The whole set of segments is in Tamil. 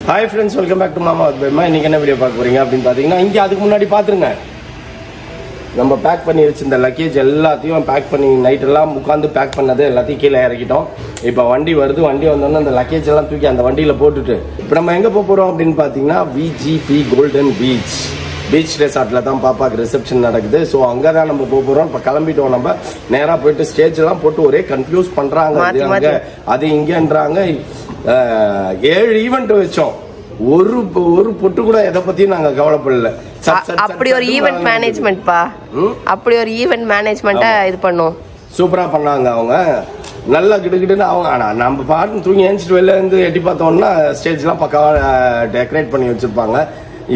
Hi friends, welcome back to Mama with Bema. இன்னைக்கு என்ன வீடியோ பார்க்க போறீங்க அப்படின்னு பாத்தீங்கன்னா இங்க அதுக்கு முன்னாடி பாத்துருங்க. நம்ம பேக் பண்ணி வச்சிருந்த லக்கேஜ் எல்லாத்தையும் பேக் பண்ணி நைட் எல்லாம் உட்கார்ந்து பேக் பண்ணது எல்லாத்தையும் கீழே இறக்கிட்டோம். இப்போ வண்டி வருது, வண்டி வந்தோன்னா அந்த லக்கேஜ் எல்லாம் தூக்கி அந்த வண்டியில போட்டுட்டு இப்போ நம்ம எங்க போறோம் அப்படின்னு பாத்தீங்கன்னா VGP கோல்டன் பீச் ரெசார்ட்ல தான் பாப்பாக்கு ரிசப்ஷன் நடக்குது. ஸோ அங்கே தான் நம்ம போகிறோம். இப்போ கிளம்பிட்டோம். நம்ம நேராக போயிட்டு ஸ்டேஜ் எல்லாம் போட்டு ஒரே கன்ஃபியூஸ் பண்றாங்க. அங்கே அது இங்கன்றாங்க. 7 ஈவெண்ட் வச்சோம். ஒரு பொட்டு கூட எதை பத்தியும் நாங்க கவலைப்படல. அப்படி ஒரு ஈவெண்ட் மேனேஜ்மெண்ட் பா, அப்படி ஒரு ஈவெண்ட் மேனேஜ்மெண்ட்டா இது பண்ணோம். சூப்பரா பண்ணாங்க அவங்க. நல்லா கிடுகிடுன்னு அவங்க. ஆனா நம்ம பாட்டு தூங்கி ஏஞ்சிட்டு வெளில இருந்து எட்டி பார்த்தோம்னா ஸ்டேஜ் எல்லாம் பக்காவா டெக்கரேட் பண்ணி வச்சிருப்பாங்க.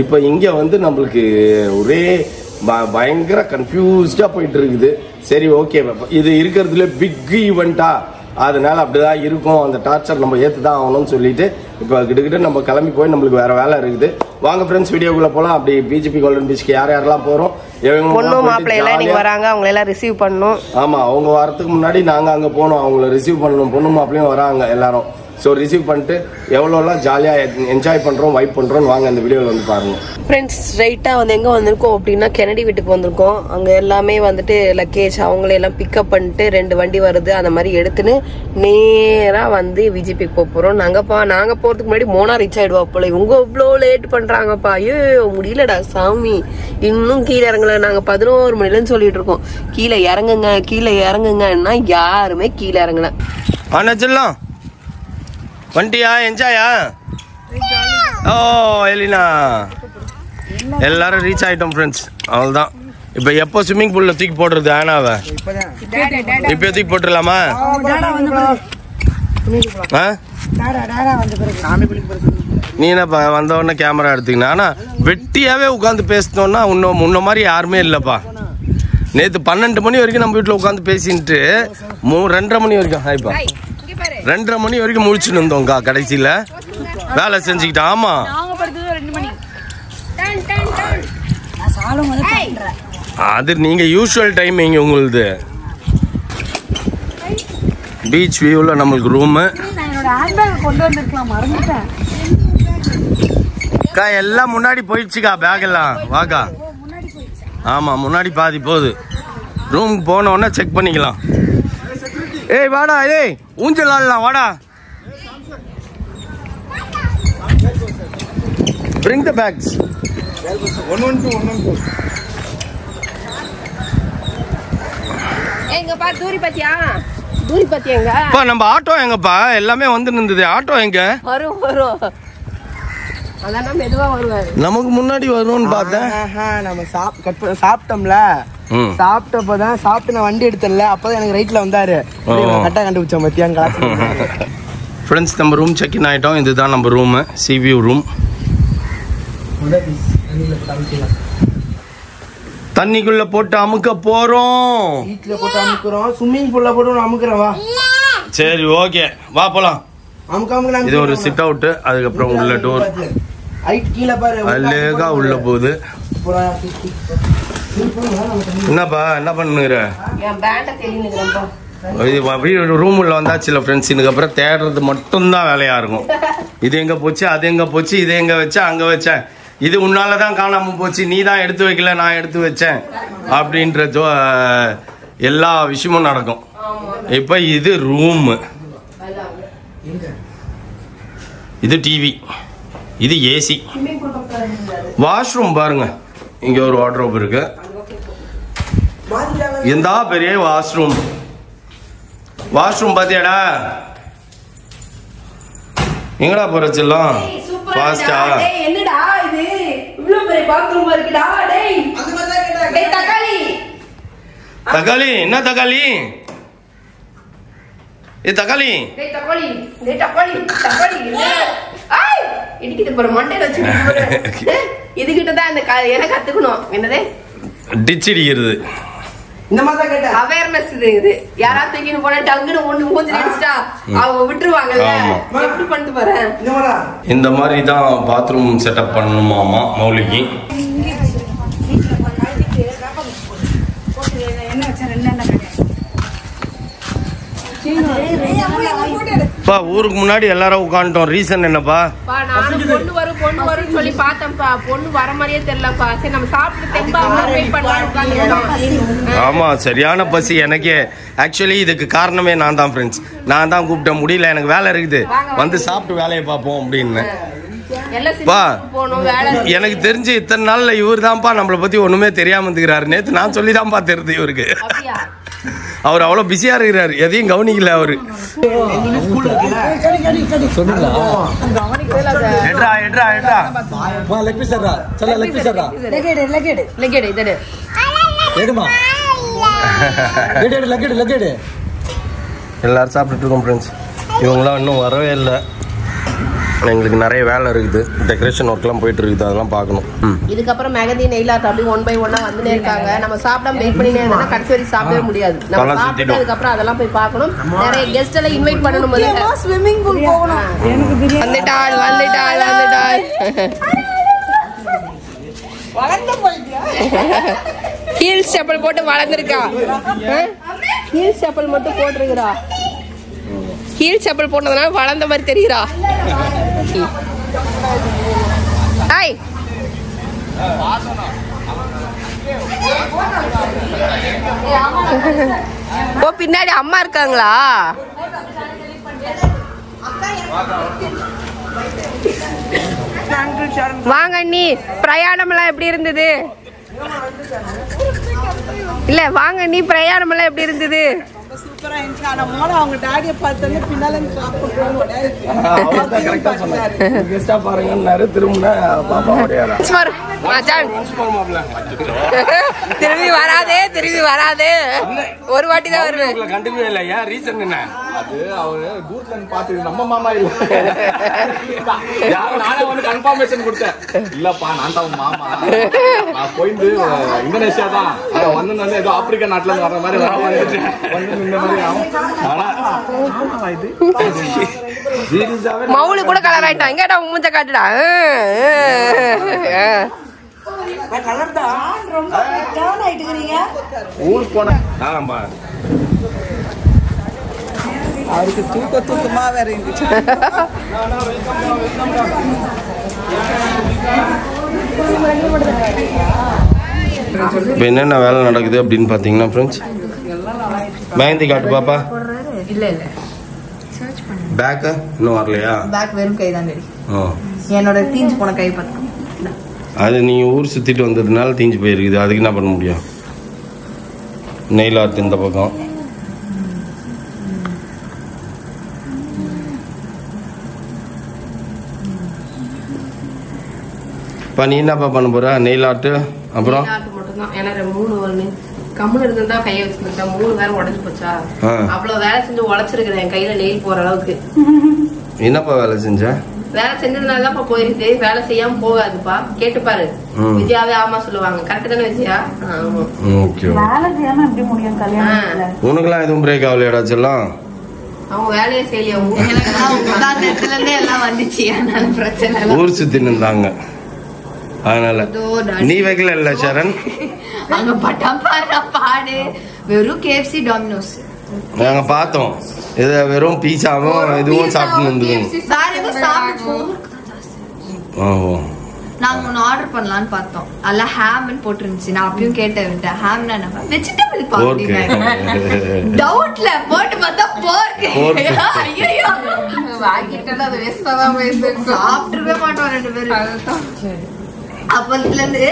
இப்போ இங்க வந்து நம்மளுக்கு ஒரே பயங்கர கன்ஃபியூஸ்டா போயிட்டு இருக்குது. சரி, ஓகே, இது இருக்கிறதுல பிக் ஈவெண்டா, அதனால அப்படிதான் இருக்கும். அந்த டார்ச்சர் நம்ம ஏத்துதான் ஆகணும்னு சொல்லிட்டு இப்போ கிட்ட நம்ம கிளம்பி போய் நம்மளுக்கு வேற வேலை இருக்குது. வாங்க ஃப்ரெண்ட்ஸ், வீடியோக்குள்ள போலாம். அப்படி VGP கோல்டன் பீச்சுக்கு யார் யாரெல்லாம் போறோம், பொண்ணு மாப்பிள்ளை எல்லாம் நீங்க வராங்க, அவங்கள எல்லாம் ரிசீவ் பண்ணணும். ஆமா, அவங்க வரதுக்கு முன்னாடி நாங்க அங்க போனோம், அவங்கள ரிசீவ் பண்ணணும். பொண்ணு மாப்பிள்ளையும் வராங்க எல்லாரும். ஸோ ரிசீவ் பண்ணிட்டு எவ்வளோலாம் ஜாலியாக என்ஜாய் பண்ணுறோம், வைப் பண்ணுறோம். வாங்க இந்த வீடியோவில் வந்து பாருங்க ஃப்ரெண்ட்ஸ். ஸ்ட்ரைட்டாக வந்து எங்கே வந்திருக்கோம் அப்படின்னா கெனடி வீட்டுக்கு வந்திருக்கோம். அங்கே எல்லாமே வந்துட்டு லக்கேஜ் அவங்களே எல்லாம் பிக்கப் பண்ணிட்டு 2 வண்டி வருது, அந்த மாதிரி எடுத்துன்னு நேராக வந்து VGPக்கு போக போகிறோம். நாங்கள் போகிறதுக்கு முன்னாடி மோனா ரீச் ஆகிடுவா போல. இவங்க இவ்வளோ லேட் பண்ணுறாங்கப்பா. ஐயோ முடியலடா சாமி, இன்னும் கீழே இறங்கல. நாங்கள் 11 மணிலேருந்து சொல்லிட்டு இருக்கோம் கீழே இறங்குங்கன்னா யாருமே கீழே இறங்கல. ஆனாச்செல்லாம் வண்டியா என்ஜாயா? ஓ எலினா, எல்லாரும் ரீச் ஆயிட்டோம் ஃப்ரெண்ட்ஸ். அவ்வளோதான். இப்போ எப்போ ஸ்விம்மிங் பூல்ல தூக்கி போடுறது ஆனாவை? இப்போ தூக்கி போட்டுடலாமா? நீ என்ன வந்த உடனே கேமரா எடுத்துக்கினா? ஆனால் வெட்டியாவே உட்காந்து பேசினோன்னா முன்ன மாதிரி யாருமே இல்லைப்பா. நேற்று 12 மணி வரைக்கும் நம்ம வீட்டில் உட்காந்து பேசிட்டு 2:30 மணி வரைக்கும் ஹாய்ப்பா 2:30 மணி வரைக்கும் முடிச்சுட்டு இருந்தோம்க்கா. கடைசியில் வேலை செஞ்சுக்கிட்டேன். ஆமா, அது நீங்க யூஸ்வல் டைமிங் உங்களுது. பீச் வியூவில் நம்மளுக்கு ரூமு எல்லாம் முன்னாடி போயிடுச்சுக்கா. பேக் எல்லாம் வாக்கா. ஆமா, முன்னாடி பாதி போகுது. ரூமுக்கு போன உடனே செக் பண்ணிக்கலாம். ஏய் வாடா, ஏய் ஊஞ்சல் ஆடலாம் வாடா. Bring the bags. 112. எங்க பா தூரி பத்தியா எங்க பா நம்ம ஆட்டோ எங்கப்பா? எல்லாமே வந்து நின்னுது. ஆட்டோ எங்க? வரும் அதான் மெதுவா வருவாரு. நமக்கு முன்னாடி வரும்னு பார்த்தேன். நம்ம சாப்பிட்டோம்ல, சாப்பிட்டப்பதான் சாப்பிட்டு நான் வண்டி எடுத்தல, அப்பதான் எனக்கு ரைட்ல வந்தாரு. கரெக்டா கண்டுபிடிச்சோம் மத்தியாங்க. ஃப்ரெண்ட்ஸ், நம்ம ரூம் செக் இன் ஆயிட்டோம். இதுதான் நம்ம ரூம், சி வியூ ரூம். தண்ணிக்குள்ள போட்டு அமுக்க போறோம். வீட்ல போட்டு அமுக்குறோம், ஸ்விம்மிங் பூல்ல போட்டு அமுக்குறோம். வா, சரி ஓகே, வா போலாம். இது ஒரு சிட் அவுட். அதுக்கப்புறம் உள்ள டோர் கீழே பாரு, அழகா உள்ள போகுது. என்னப்பா என்ன பண்ணுற? ரூம் உள்ள வந்தாச்சுல ஃப்ரெண்ட்ஸ். இதுக்கப்புறம் தேடுறது மட்டும்தான் வேலையா இருக்கும். இது எங்க போச்சு, அது எங்க போச்சு, இது எங்க வச்சேன், அங்க வச்சேன், இது உன்னாலதான் காணாம போச்சு, நீ தான் எடுத்து வைக்கல, நான் எடுத்து வச்சேன் அப்படின்ற எல்லா விஷயமும் நடக்கும். இப்ப இது ரூம், இது டிவி, இது ஏசி, வாஷ்ரூம் பாருங்க. இங்க ஒரு வார்ட்ரோப் இருக்கு. எந்த பெரிய வாஷ்ரூம் பாத்தியாடா? எங்கடா போற செல்லம்? ஃபாஸ்டா என்னடா இது இவ்ளோ பெரிய பாத்ரூம் இருக்குடா? டேய் தக்காளி தக்காளி என்ன தக்காளி? ஏ தக்காளி, டேய் தக்காளி ஐய் இடிக்கிது போற மண்டையில வச்சு. இதுகிட்ட தான் இந்த என்ன கத்துக்கணும். என்னது டிச் அடிக்கிறது. இந்த மாதிரி கேட்ட அவேர்னஸ் இது. யாராவது தூக்கிட்டு போனா டங்குன்னு ஒண்ணு மூஞ்சி அடிச்சிட்டா அவங்க விட்டுருவாங்கல்ல. எப்படி பண்ணிட்டு போறேன்? இந்த மாதிரி தான் பாத்ரூம் செட்டப் பண்ணணுமாமா மௌலிக்கு. பா ஊருக்கு முன்னாடி எல்லாரும் உட்காந்துட்டோம். ரீசன் என்னப்பா? பொண்ணு வரும் சொல்லி பார்த்தேன்ப்பா. பொண்ணு வர மாதிரியே தெரியலப்பா. சரி நம்ம சாப்பிட்டு ஆமா சரியான பசி எனக்கே. ஆக்சுவலி இதுக்கு காரணமே நான் தான் ஃப்ரெண்ட்ஸ். நான் தான் கூப்பிட்ட முடியல, எனக்கு வேலை இருக்குது, வந்து சாப்பிட்டு வேலையை பார்ப்போம் அப்படின்னு. பா எனக்கு தெரிஞ்சு இத்தனை நாள்ல இவர் தான்ப்பா நம்மளை பத்தி ஒண்ணுமே தெரியாம இருக்கிறாரு. நேத்து நான் சொல்லி தான்ப்பா தெரியுது இவருக்கு. அவர் அவ்வளவு பிஸியா இருக்கிறாரு, எதையும் கவனிக்கல அவரு. எல்லாரும் சாப்பிட்டுட்டு இருக்கோம் ஃப்ரெண்ட்ஸ். இவங்களாம் இன்னும் வரவே இல்லை. எங்களுக்கு நிறைய வேலை இருக்குது, டெக்கரேஷன் ஒர்க்லாம் போயிட்டு இருக்குது, அதெல்லாம் பார்க்கணும். இதுக்கப்புறம் மெகந்தி நெயில் ஆர்ட் அப்படி 1 by 1 வந்துட்டே இருக்காங்க. நம்ம சாப்பிடாம வெயிட் பண்ணினே இருந்தா கடைசி வரைக்கும் சாப்பிடவே முடியாது. நம்ம சாப்பிட்டு அதுக்கப்புறம் அதெல்லாம் போய் பார்க்கணும். நிறைய கெஸ்ட் எல்லாம் இன்வைட் பண்ணணும். ஸ்விம்மிங் பூல் போகணும். வந்துட்டாள் ஹீல்ஸ் செப்பல் போட்டு வளர்ந்துருக்கா. ஹீல்ஸ் செப்பல் மட்டும் போட்டிருக்கிறா. ஹீல் செப்பல் போட்டதுனால வளர்ந்த மாதிரி தெரியுறா. ஹாய் ஓ பின்னாடி அம்மா இருக்காங்களா? வாங்க அண்ணி. பிரயாணம் எல்லாம் எப்படி இருந்தது? இல்ல வாங்க அண்ணி, பிரயாணம் எல்லாம் எப்படி இருந்தது? சூப்பரா இருந்துச்சு. ஆனா மோன அவங்க டாடியை பார்த்தோன்னே பின்னால பாருங்க திரும்ப பாப்பா திரும்பி வராதே ஒரு வாட்டி தான் வருவேன். கண்டுக்கவே இல்லை. ஏன் ரீசன் என்ன? அது அவரு தூரத்துல பார்த்து நம்ம மாமா இல்ல, நானே வந்து கன்ஃபர்மேஷன் கொடுத்தேன். இல்லப்பா நான் தான் மாமா, நான் போயிட்டு இந்தோனேஷியா தான் வந்து ஏதோ ஆப்பிரிக்கா நாட்டுல இருந்து வர்ற மாதிரி வந்து இந்த மாதிரி. மவுளு கூட கலர் ஆயிட்டான். எங்கடா மூஞ்ச காட்டுடா. ஊருக்கு போன அவருக்கு தூக்கமா வேற இருந்துச்சு. இப்போ என்னென்ன வேலை நடக்குது அப்படின்னு பார்த்தீங்கன்னா ஃப்ரெண்ட்ஸ், மெஹந்தி காட்டு பாப்பா. இல்ல பேக் இன்னும் வரலையா? பேக் வெறும் கை தான் ரெடி. என்னோட தீஞ்சு போன கை பார்த்து அது நீ ஊர் சுத்திட்டு வந்ததுனால தீஞ்சு போயிருக்குது. அதுக்கு என்ன பண்ண முடியும்? நெயில் ஆர்ட் இந்த பக்கம். இப்போ நீ என்னப்பா பண்ண போற? நெயில் ஆர்ட் அப்புறம் மட்டும்தான். ஏன்னா 3 கம்முன்னு இருந்தா கையை வச்சுருக்கேன். 3 வேற உடஞ்சு போச்சா. அவ்வளவு வேலை செஞ்சு உழைச்சிருக்கிறேன். என் கையில நெயில் போற அளவுக்கு. என்னப்பா வேலை செஞ்ச? வேலை செஞ்சதுனாலதான் போயிருக்கு. வேலை செய்யாம போகாதுப்பா. கேட்டுப்பாரு. விஜயாவே ஆமா சொல்லுவாங்க. கரெக்ட் தானே விஜயா? வேலை செய்யாம எப்படி முடியும் கல்யாணம்? உனக்குலாம் எதுவும் பிரேக் ஆகலையாடா செல்லம்? அவங்க வேலையே செய்யலையா? இடத்துல இருந்தே எல்லாம் வந்துச்சு. அதனால பிரச்சனை. ஊர் சுத்தி நின்றாங்க அதனால. நீ வைக்கல இல்ல சரண்? அங்க பட்டாப்பாரா பாடு வெறும் KFC டாமினோஸ் நாங்க பார்த்தோம். இது வெறும் பீஸாவும் இதுவும் சாப்பிட்டு வந்துருங்க. நாங்க ஒன்னு ஆர்டர் பண்ணலாம்னு பார்த்தோம். அல்ல ஹாம்னு போட்டுருந்துச்சு. நான் அப்பயும் கேட்டேன் ஹாம்னா நம்ம வெஜிடபிள் பாத்தீங்க டவுட்ல போட்டு பார்த்தா போர்க். ஐயோ வாங்கிட்டா அது வேஸ்டா தான் போயிடுது. சாப்பிட்டுவே மாட்டோம் 2 பேரும். அப்பத்துல இருந்து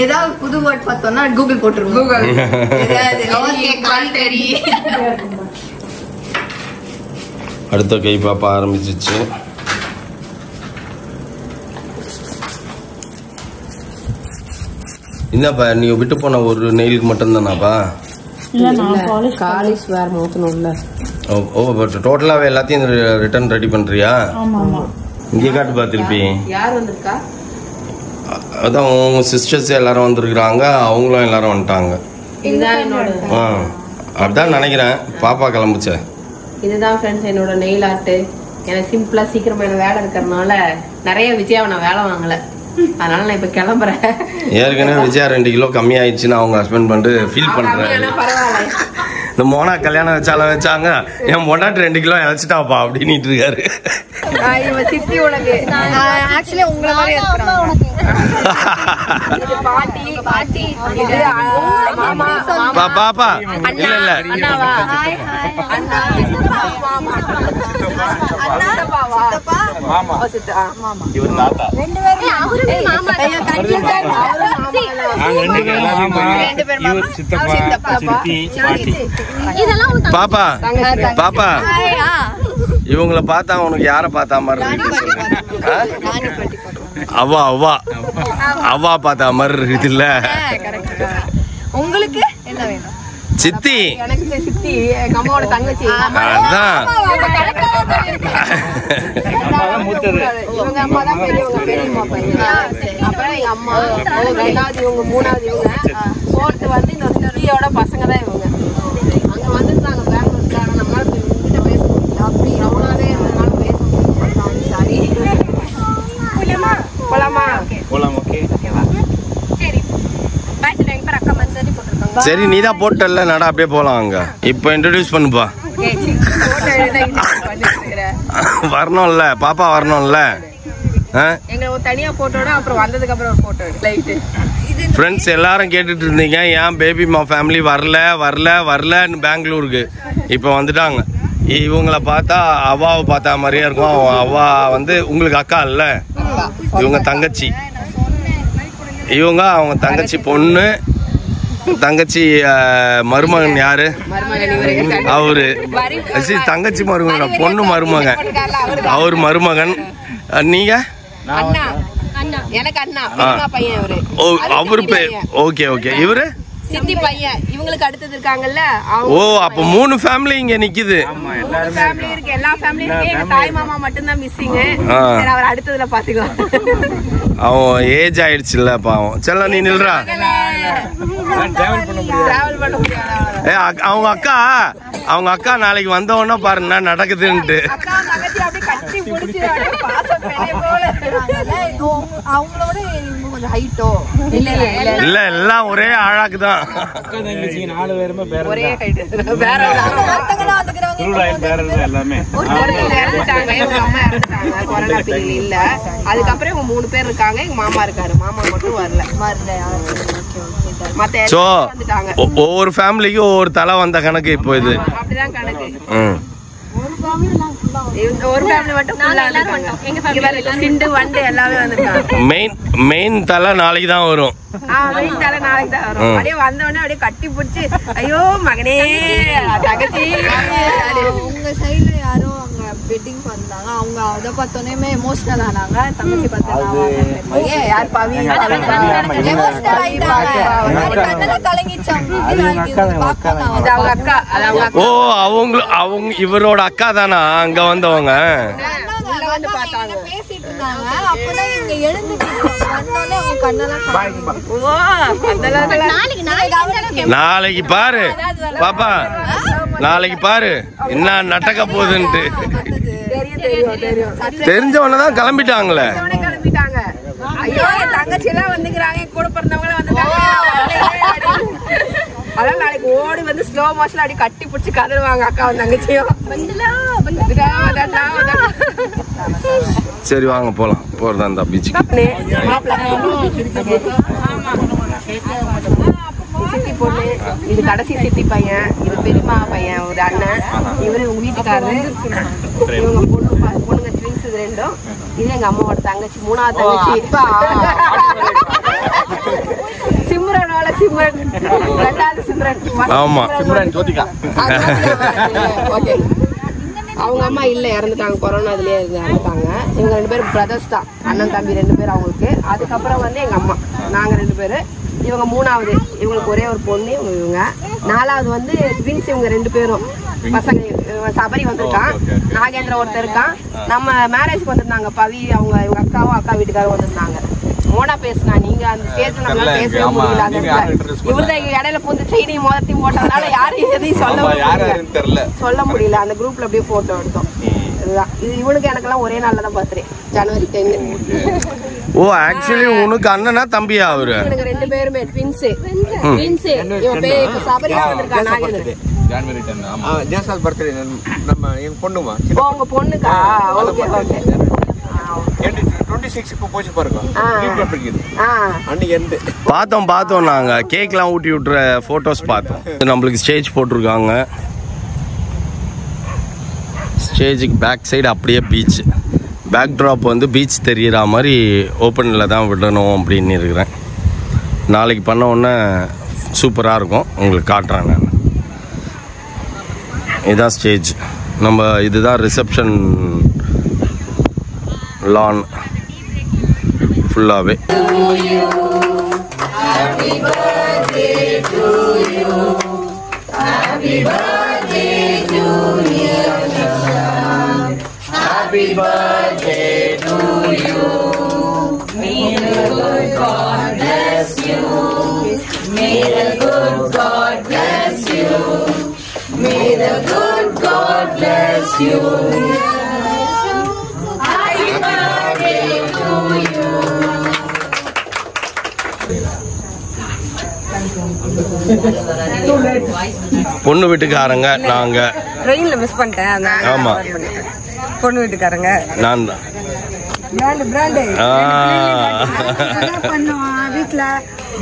ஏதாவது புது வேர்ட் பார்த்தோம்னா கூகுள் போட்டுருவோம். அடுத்த கை பாப்பா ஆரம்பிச்சிச்சு. என்னப்பா நீ விட்டு போன ஒரு நெயிலுக்கு மட்டும் தானாப்பா? காலிஸ் வேற மூத்தணும்ல. ஓ பட் டோட்டலாவே எல்லாத்தையும் ரிட்டர்ன் ரெடி பண்றியா? இங்கே காட்டு பா திருப்பி. யார் வந்திருக்கா? அதான் உங்க சிஸ்டர்ஸ் எல்லாரும் வந்திருக்கிறாங்க. அவங்களும் எல்லாரும் வந்துட்டாங்க. இதுதான் என்னோட. அப்படிதான் நினைக்கிறேன். பாப்பா கிளம்புச்ச. இதுதான் ஃப்ரெண்ட்ஸ் என்னோட நெயில் ஆர்ட். எனக்கு சிம்பிளா சீக்கிரமா எனக்கு வேலை இருக்கிறதுனால நிறைய விஜயாவை நான் வேலை வாங்கல. அதனால நான் இப்ப கிளம்புறேன். ஏற்கனவே விஜயா 2 கிலோ கம்மி ஆயிடுச்சுன்னு அவங்க ஹஸ்பண்ட் பண்ணிட்டு ஃபீல் பண்றாரு. இந்த மோனா கல்யாணம் வச்சாங்க என் பொண்டாட்டி 2 கிலோ இழைச்சிட்டாப்பா அப்படின்ட்டு இருக்காரு. இவன் சித்தி உனக்கு ஆக்சுவலி உங்களை மாதிரி இருக்கிறாங்க. பாட்டி பாட்டி இது மாமா பாப்பா இல்ல இல்ல அண்ணாவா அண்ணா மாமா சித்தப்பா மாமா சித்தா மாமா இவர் தாத்தா ரெண்டு பேரும் அவருமே மாமா தான். பாப்பா பாப்பா இவங்கள பார்த்தா உனக்கு யார பார்த்தா மாதிரி அவ்வா அவ்வா அவ்வா பார்த்தா மாதிரி இருக்குது இல்ல? உங்களுக்கு என்ன வேணும்? சித்தி எனக்கு சித்தி எங்க அம்மாவோட தங்கச்சி அதான் இவங்க அம்மா தான் பெரியவங்க பெரியம்மா பையன். அப்புறம் எங்க அம்மா 2வது இவங்க 3வது இவங்க 4th வந்து இந்த சித்தியோட பசங்க தான் இவங்க. அங்க வந்துருந்தாங்க பெங்களூர்ல. ஆனா நம்மளால கிட்ட பேச முடியல. அப்படி அவனாலே என்னால பேச முடியல. சாரி போலாமா போலாம். ஓகே சரி பேட்ச்ல எங்க பேர் அக்கா மஞ்சரி போட்டுருக்காங்க. சரி நீதான் போட்டல்ல நட அப்படியே போலாம் அங்க. இப்போ இன்ட்ரோடியூஸ் பண்ணுப்பா. வரணும்ல பாப்பா வரணும்ல. எங்க ஒரு தனியா போட்டோட அப்புறம் வந்ததுக்கு அப்புறம் ஒரு போட்டோ லைட். ஃப்ரெண்ட்ஸ் எல்லாரும் கேட்டுட்டு இருந்தீங்க ஏன் பேபிமா ஃபேமிலி வரலன்னு பெங்களூருக்கு. இப்போ வந்துட்டாங்க. இவங்கள பார்த்தா அவ்வாவை பார்த்தா மாதிரியே இருக்கும். அவ்வா வந்து உங்களுக்கு அக்கா இல்ல, இவங்க தங்கச்சி. இவங்க அவங்க தங்கச்சி பொண்ணு. தங்கச்சி மருமகன் யாரு? அவரு தங்கச்சி மருமகன் பொண்ணு மருமகன் அவர் மருமகன். நீங்க எனக்கு அண்ணா பெரியம்மா பையன் இவரு. அவரு பேர் ஓகே ஓகே. இவரு சித்தி பையன். இவங்களுக்கு அடுத்தது இருக்காங்கல்ல. ஓ அப்ப 3 ஃபேமிலி இங்க நிக்குது. 3 ஃபேமிலி இருக்கு. எல்லா ஃபேமிலியும் இருக்கு. எங்க தாய் மாமா மட்டும் தான் மிஸ்ஸிங். சரி அவர் அடுத்ததுல பாத்துக்கலாம். அவன் ஏஜ் ஆயிடுச்சுல்ல பாவம். செல்ல நீ நில்றா. டிராவல் பண்ண முடியாது. அவங்க அக்கா நாளைக்கு வந்தவொன்னா பாருங்க நடக்குதுன்ட்டு. அக்கா தங்கச்சி அப்படியே கட்டி புடிச்சிராங்க. பாசம் பெரிய போல. அவங்களோட இவங்க கொஞ்சம் ஹைட்டோ இல்ல எல்லாம் ஒரே ஆழாக்கு தான். அக்கா தங்கச்சி 4 பேருமே பேர் ஒரே ஹைட். வேற எல்லாமே இறந்துட்டாங்க. இவங்க அம்மா இறந்துட்டாங்க கொரோனா பீரியட் இல்ல. அதுக்கப்புறம் இவங்க 3 பேர் இருக்காங்க. எங்க மாமா இருக்காரு. மாமா மட்டும் வரல. மத்த சோ வந்துட்டாங்க. ஒவ்வொரு ஃபேமிலிக்கும் ஒவ்வொரு தலை வந்த கணக்கு இப்போ இது. அப்படிதான் கணக்கு. ஒரு ஃபேமிலி மட்டும் ஃபுல்லா எல்லாரும் வந்துட்டோம். எங்க ஃபேமிலி சிண்டு வண்டு எல்லாமே வந்துட்டாங்க. மெயின் தலை நாளைக்கு தான் வரும். மெயின் தலை நாளைக்கு தான் வரும். அப்படியே வந்தவொடனே அப்படியே கட்டி பிடிச்சி ஐயோ மகனே தங்கச்சி. உங்க சைடுல யாரோ அங்க வெட்டிங் பண்ணாங்க. அவங்க அத பார்த்தோனே எமோஷனல் ஆனாங்க. தங்கச்சி பார்த்தா யார் பவி எமோஷனல் ஆயிட்டாங்க. கண்ணல கலங்கிச்சாங்க. இது அவங்க அக்கா. அது அவங்க அக்கா. ஓ அவங்க இவரோட அக்கா தானா அங்க வந்தவங்க? வந்து பார்த்தாங்க. பேசிட்டு இருந்தாங்க. அப்பதான் இங்க எழுந்து வந்தோனே அவங்க கண்ணெல்லாம் ஓ அந்த நாளைக்கு பாரு பாப்பா, நாளைக்கு பாரு என்ன நடக்க போகுதுன்ட்டு. தெரிஞ்சவன தான் கிளம்பிட்டாங்களே. கிளம்பிட்டாங்க. ஐயோ என் தங்கச்சி எல்லாம் வந்துக்கிறாங்க. கூட பிறந்தவங்க வந்துட்டாங்க. அதான் நாளைக்கு ஓடி வந்து ஸ்லோ மோஷன்ல அப்படி கட்டி பிடிச்சி கதறுவாங்க அக்காவும் தங்கச்சியும். சரி வாங்க போலாம். போறதா இருந்தா பீச்சுக்கு. சித்தி பொண்ணு, இது கடைசி சித்தி பையன், இது பெரியம்மா பையன் ஒரு அண்ணன், இவரு உங்க வீட்டுக்காரரு, இவங்க பொண்ணுங்க ட்வின்ஸ் இது 2. இது எங்க அம்மாவோட தங்கச்சி 3வது தங்கச்சி. சிம்ரனோட சிம்ரன் 2வது சிம்ரன். ஆமா சிம்ரன் ஜோதிகா. ஓகே. அவங்க அம்மா இல்ல, இறந்துட்டாங்க. கொரோனா இதுலயே இறந்துட்டாங்க. இவங்க 2 பேரும் பிரதர்ஸ் தான், அண்ணன் தம்பி 2 பேர் அவங்களுக்கு. அதுக்கப்புறம் வந்து எங்க அம்மா, நாங்க 2 பேரு. இவங்க 3வது, இவங்களுக்கு ஒரே ஒரு பொண்ணு. இவங்க 4வது வந்து ட்வின்ஸ். இவங்க 2 பேரும் பசங்க. சபரி வந்திருக்கான், நாகேந்திர ஒருத்தர் இருக்கான். நம்ம மேரேஜ்க்கு வந்திருந்தாங்க பவி, அவங்க இவங்க அக்காவும் அக்கா வீட்டுக்காரும் வந்திருந்தாங்க. மோனா பேசினா, நீங்க அந்த ஸ்டேஜ்ல நம்மளால பேசவே முடியல. இவருதான் இடையில புந்து செய்தியும் மொதத்தையும் போட்டதுனால யாரும் எதையும் சொல்ல முடியல. அந்த குரூப்ல அப்படியே போட்டோ எடுத்தோம். இதுதான் இது. இவனுக்கு எனக்கெல்லாம் ஒரே நாள்ல தான் பர்த்டே, ஜனவரி 10. ஓ ஆக்சுவலி உனக்கு அண்ணனா தம்பியா அவரு? இவனுக்கு 2 பேருமே ட்வின்ஸ். இவன் பேர் இப்ப சபரியா வந்திருக்கான் நாகேந்திரன். ஜனவரி 10 ஆமா ஜேசால் பர்த்டே நம்ம என் பொண்ணுமா உங்க பொண்ணுக்கா? Okay okay. 26 இப்போ போச்சு பாருங்க அன்னைக்கு எண்டு பார்த்தோம் நாங்க கேக்லாம் ஊட்டி விட்டுற போட்டோஸ் பார்த்தோம். நம்மளுக்கு ஸ்டேஜ் போட்டிருக்காங்க. ஸ்டேஜுக்கு பேக் சைடு அப்படியே பீச். பேக் ட்ராப் வந்து பீச் தெரிகிற மாதிரி ஓப்பனில் தான் விடணும் அப்படின்னு இருக்கிறேன். நாளைக்கு பண்ண உடனே சூப்பராக இருக்கும், உங்களுக்கு காட்டுறேன் நான். இதுதான் ஸ்டேஜ். நம்ம இதுதான் ரிசப்ஷன் லான் ஃபுல்லாகவே. Happy birthday to you. May the good God bless you. May the good God bless you. May the good God bless you. Happy birthday to you. பொண்ணு வீட்டுக்காரங்க நாங்க ட்ரெயின்ல மிஸ் பண்ணிட்டேன். ஆமா பொண்ணு வீட்டுக்காரங்க நான் தான். வீட்டுல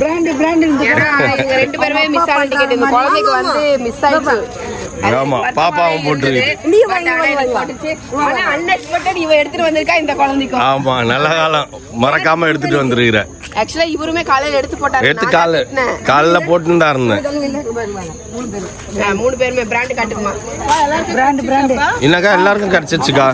ரெண்டு பேருமே மிஸ் ஆன டிக்கெட் இந்த குழந்தைக்கு வந்து மிஸ் ஆயிடுச்சு. ஆமா பாப்பாவும் போட்டுருக்கு. அன்எக்ஸ்பெக்டட் இவ எடுத்துட்டு வந்திருக்கா இந்த குழந்தைக்கு. ஆமா நல்ல காலம் மறக்காம எடுத்துட்டு வந்துருக்கிற. ஆக்சுவலா இவருமே காலையில எடுத்து போட்டாரு. எடுத்து காலைல போட்டுட்டா இருந்தேன். 3 பேருமே பிராண்ட் காட்டுக்குமா? என்னக்கா எல்லாருக்கும் கிடைச்சிச்சுக்கா.